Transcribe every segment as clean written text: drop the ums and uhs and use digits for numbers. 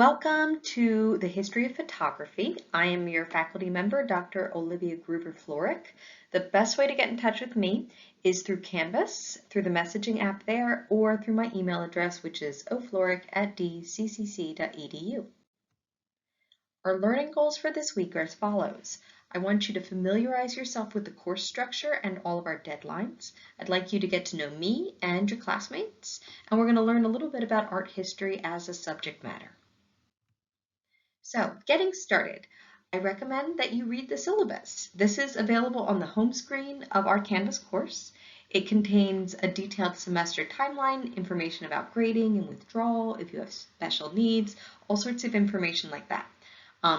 Welcome to the History of Photography. I am your faculty member, Dr. Olivia Gruber-Florek. The best way to get in touch with me is through Canvas, through the messaging app there, or through my email address, which is oflorek@dccc.edu. Our learning goals for this week are as follows. I want you to familiarize yourself with the course structure and all of our deadlines. I'd like you to get to know me and your classmates, and we're going to learn a little bit about art history as a subject matter. So, getting started, I recommend that you read the syllabus. This is available on the home screen of our Canvas course. It contains a detailed semester timeline, information about grading and withdrawal, if you have special needs, all sorts of information like that.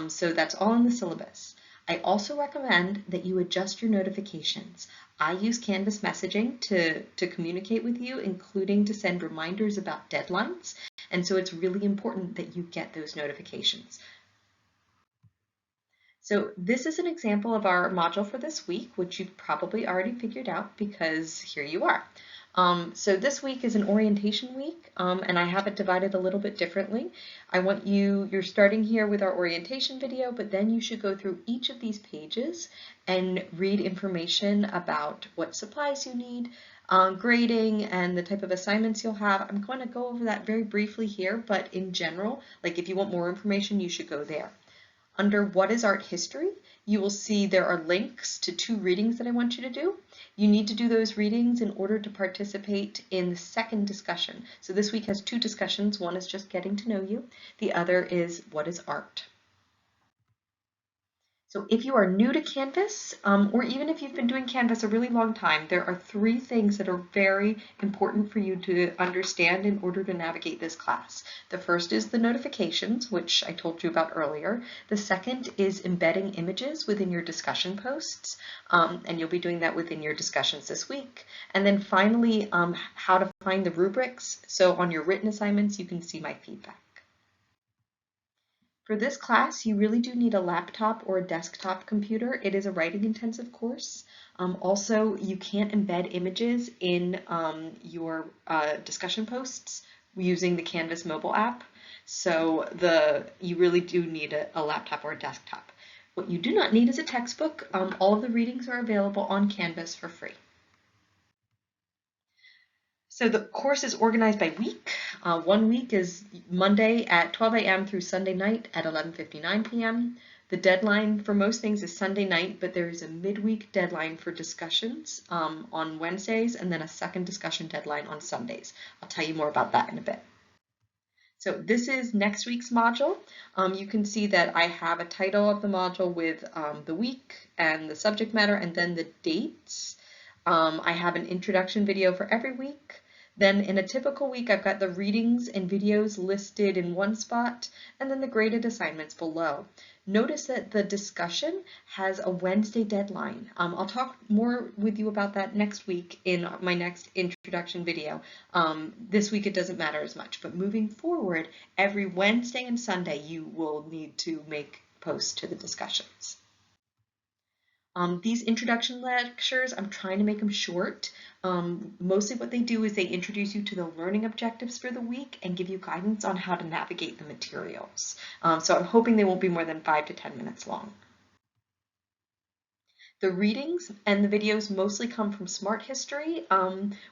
So that's all in the syllabus. I also recommend that you adjust your notifications. I use Canvas messaging to communicate with you, including to send reminders about deadlines. And so it's really important that you get those notifications. So this is an example of our module for this week, which you've probably already figured out because here you are. So this week is an orientation week, and I have it divided a little bit differently. You're starting here with our orientation video, but then you should go through each of these pages and read information about what supplies you need, grading, and the type of assignments you'll have. I'm going to go over that very briefly here, but in general, like if you want more information, you should go there. Under What is Art History, you will see there are links to 2 readings that I want you to do. You need to do those readings in order to participate in the second discussion. So this week has 2 discussions. One is just getting to know you. The other is What is Art? So if you are new to Canvas, or even if you've been doing Canvas a really long time, there are 3 things that are very important for you to understand in order to navigate this class. The first is the notifications, which I told you about earlier. The second is embedding images within your discussion posts, and you'll be doing that within your discussions this week. And then finally, how to find the rubrics. So on your written assignments, you can see my feedback. For this class, you really do need a laptop or a desktop computer. It is a writing intensive course. Also, you can't embed images in your discussion posts using the Canvas mobile app. So you really do need a laptop or a desktop. What you do not need is a textbook. All of the readings are available on Canvas for free. So the course is organized by week. One week is Monday at 12 a.m. through Sunday night at 11:59 p.m. The deadline for most things is Sunday night, but there is a midweek deadline for discussions on Wednesdays and then a second discussion deadline on Sundays. I'll tell you more about that in a bit. So this is next week's module. You can see that I have a title of the module with the week and the subject matter and then the dates. I have an introduction video for every week. Then in a typical week, I've got the readings and videos listed in one spot, and then the graded assignments below. Notice that the discussion has a Wednesday deadline. I'll talk more with you about that next week in my next introduction video. This week it doesn't matter as much, but moving forward, every Wednesday and Sunday you will need to make posts to the discussions. These introduction lectures, I'm trying to make them short. Mostly what they do is they introduce you to the learning objectives for the week and give you guidance on how to navigate the materials. So I'm hoping they won't be more than 5 to 10 minutes long. The readings and the videos mostly come from Smart History,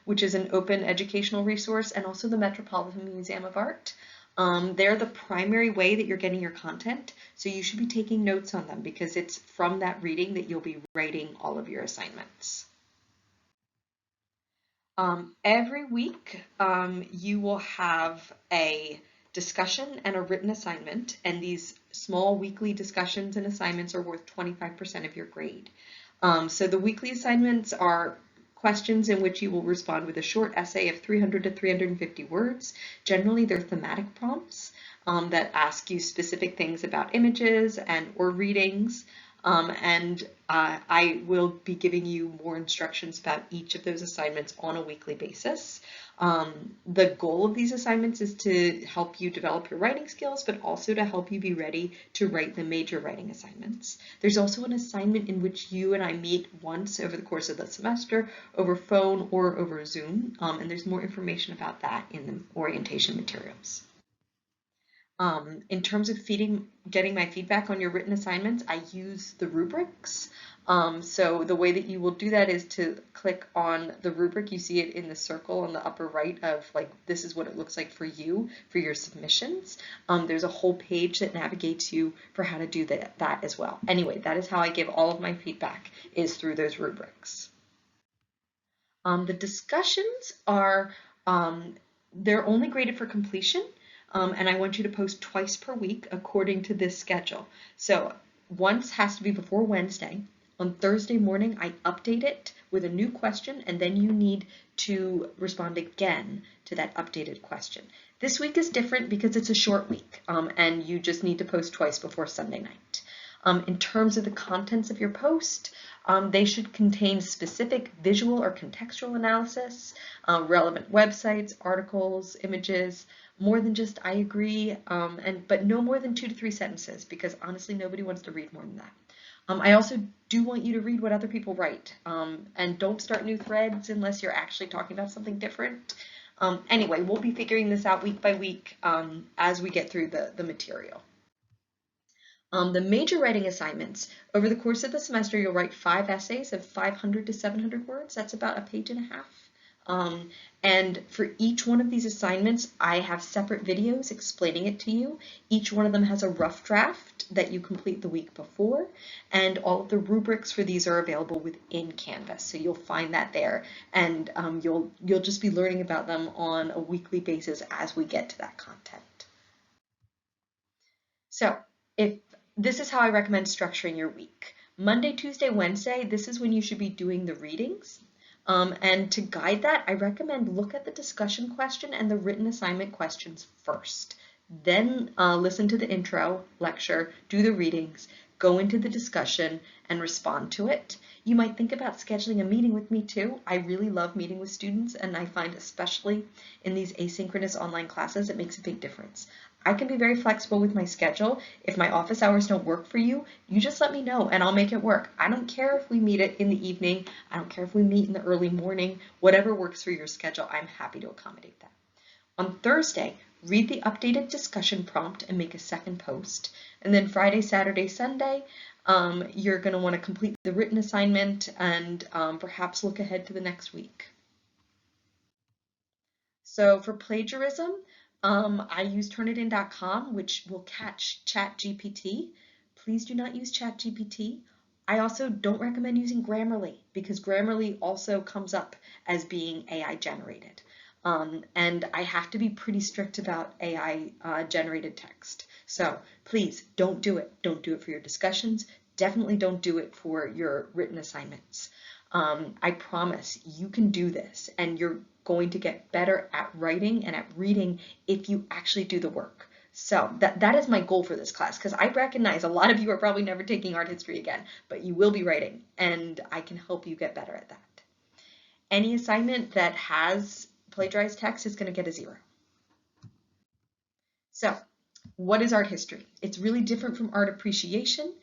which is an open educational resource, and also the Metropolitan Museum of Art. They're the primary way that you're getting your content, so you should be taking notes on them because it's from that reading that you'll be writing all of your assignments. Every week you will have a discussion and a written assignment, and these small weekly discussions and assignments are worth 25% of your grade. So the weekly assignments are questions in which you will respond with a short essay of 300 to 350 words. Generally, they're thematic prompts that ask you specific things about images or readings. I will be giving you more instructions about each of those assignments on a weekly basis. The goal of these assignments is to help you develop your writing skills, but also to help you be ready to write the major writing assignments. There's also an assignment in which you and I meet once over the course of the semester over phone or over Zoom, and there's more information about that in the orientation materials. In terms of getting my feedback on your written assignments, I use the rubrics. So the way that you will do that is to click on the rubric. You see it in the circle on the upper right of like, this is what it looks like for you, for your submissions. There's a whole page that navigates you for how to do that as well. Anyway, that is how I give all of my feedback, is through those rubrics. The discussions are, they're only graded for completion, and I want you to post twice per week according to this schedule. So once has to be before Wednesday. On Thursday morning, I update it with a new question, and then you need to respond again to that updated question. This week is different because it's a short week, and you just need to post twice before Sunday night. In terms of the contents of your post, they should contain specific visual or contextual analysis, relevant websites, articles, images, more than just I agree, but no more than 2 to 3 sentences, because honestly nobody wants to read more than that. I also do want you to read what other people write, and don't start new threads unless you're actually talking about something different. Anyway, we'll be figuring this out week by week as we get through the material. The major writing assignments, over the course of the semester, you'll write 5 essays of 500 to 700 words. That's about a page and a half. And for each one of these assignments, I have separate videos explaining it to you. Each one of them has a rough draft that you complete the week before, and all of the rubrics for these are available within Canvas. So you'll find that there, and you'll just be learning about them on a weekly basis as we get to that content. So if this is how I recommend structuring your week. Monday, Tuesday, Wednesday, this is when you should be doing the readings. And to guide that, I recommend look at the discussion question and the written assignment questions first. Then listen to the intro lecture, do the readings, go into the discussion, and respond to it. You might think about scheduling a meeting with me too. I really love meeting with students, and I find especially in these asynchronous online classes, it makes a big difference. I can be very flexible with my schedule. If my office hours don't work for you, you just let me know and I'll make it work. I don't care if we meet it in the evening. I don't care if we meet in the early morning. Whatever works for your schedule, I'm happy to accommodate that. On Thursday, read the updated discussion prompt and make a second post. And then Friday, Saturday, Sunday, you're going to want to complete the written assignment and perhaps look ahead to the next week. So for plagiarism, I use Turnitin.com, which will catch ChatGPT. Please do not use ChatGPT. I also don't recommend using Grammarly because Grammarly also comes up as being AI generated. And I have to be pretty strict about AI generated text. So please don't do it. Don't do it for your discussions. Definitely don't do it for your written assignments. I promise you can do this, and you're going to get better at writing and at reading if you actually do the work. So that is my goal for this class, because I recognize a lot of you are probably never taking art history again, but you will be writing, and I can help you get better at that. Any assignment that has plagiarized text is going to get a 0. So what is art history? It's really different from art appreciation.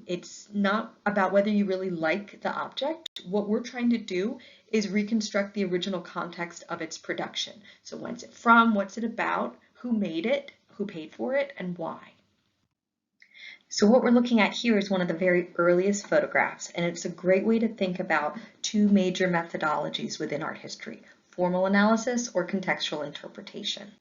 It's not about whether you really like the object. What we're trying to do is reconstruct the original context of its production. So when's it from, what's it about, who made it, who paid for it, and why. So what we're looking at here is one of the very earliest photographs, and it's a great way to think about 2 major methodologies within art history: formal analysis or contextual interpretation.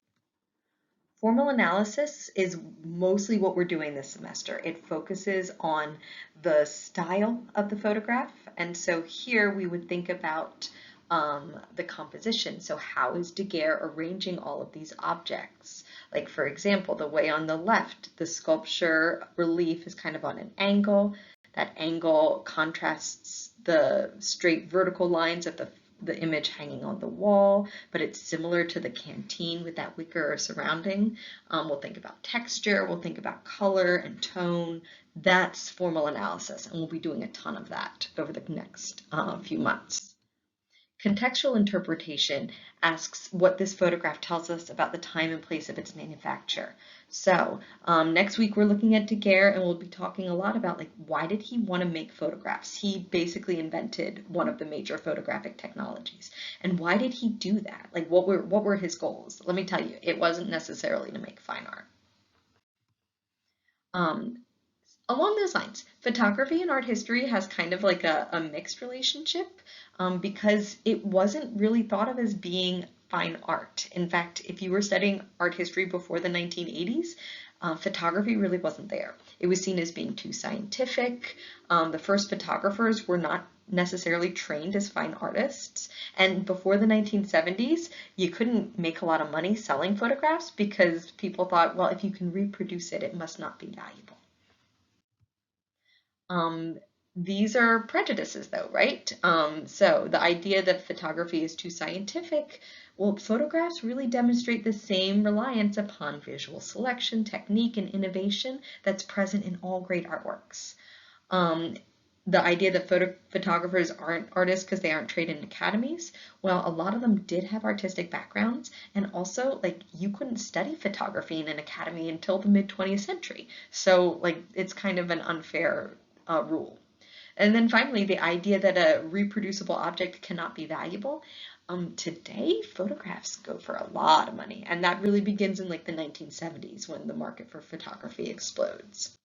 Formal analysis is mostly what we're doing this semester. It focuses on the style of the photograph, and so here we would think about the composition. So how is Daguerre arranging all of these objects? Like, for example, the way on the left, the sculpture relief is kind of on an angle. That angle contrasts the straight vertical lines of the image hanging on the wall, but it's similar to the canteen with that wicker surrounding. We'll think about texture, we'll think about color and tone. That's formal analysis, and we'll be doing a ton of that over the next few months. Contextual interpretation asks what this photograph tells us about the time and place of its manufacture. So next week we're looking at Daguerre, and we'll be talking a lot about why did he want to make photographs? He basically invented one of the major photographic technologies. And why did he do that? What were his goals? Let me tell you, it wasn't necessarily to make fine art. Um, Along those lines, photography and art history has kind of like a mixed relationship because it wasn't really thought of as being fine art. In fact, if you were studying art history before the 1980s, photography really wasn't there. It was seen as being too scientific. The first photographers were not necessarily trained as fine artists. And before the 1970s, you couldn't make a lot of money selling photographs because people thought, well, if you can reproduce it, it must not be valuable. Um, these are prejudices, though, right? So the idea that photography is too scientific, well, photographs really demonstrate the same reliance upon visual selection, technique, and innovation that's present in all great artworks. Um, the idea that photographers aren't artists because they aren't trained in academies, well, a lot of them did have artistic backgrounds, and also, like, you couldn't study photography in an academy until the mid 20th century. So, like, it's kind of an unfair rule. And then finally, the idea that a reproducible object cannot be valuable. Today, photographs go for a lot of money, and that really begins in like the 1970s when the market for photography explodes.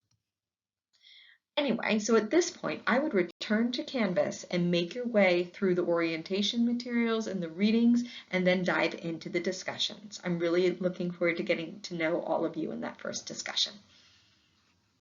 Anyway, so at this point, I would return to Canvas and make your way through the orientation materials and the readings, and then dive into the discussions. I'm really looking forward to getting to know all of you in that first discussion.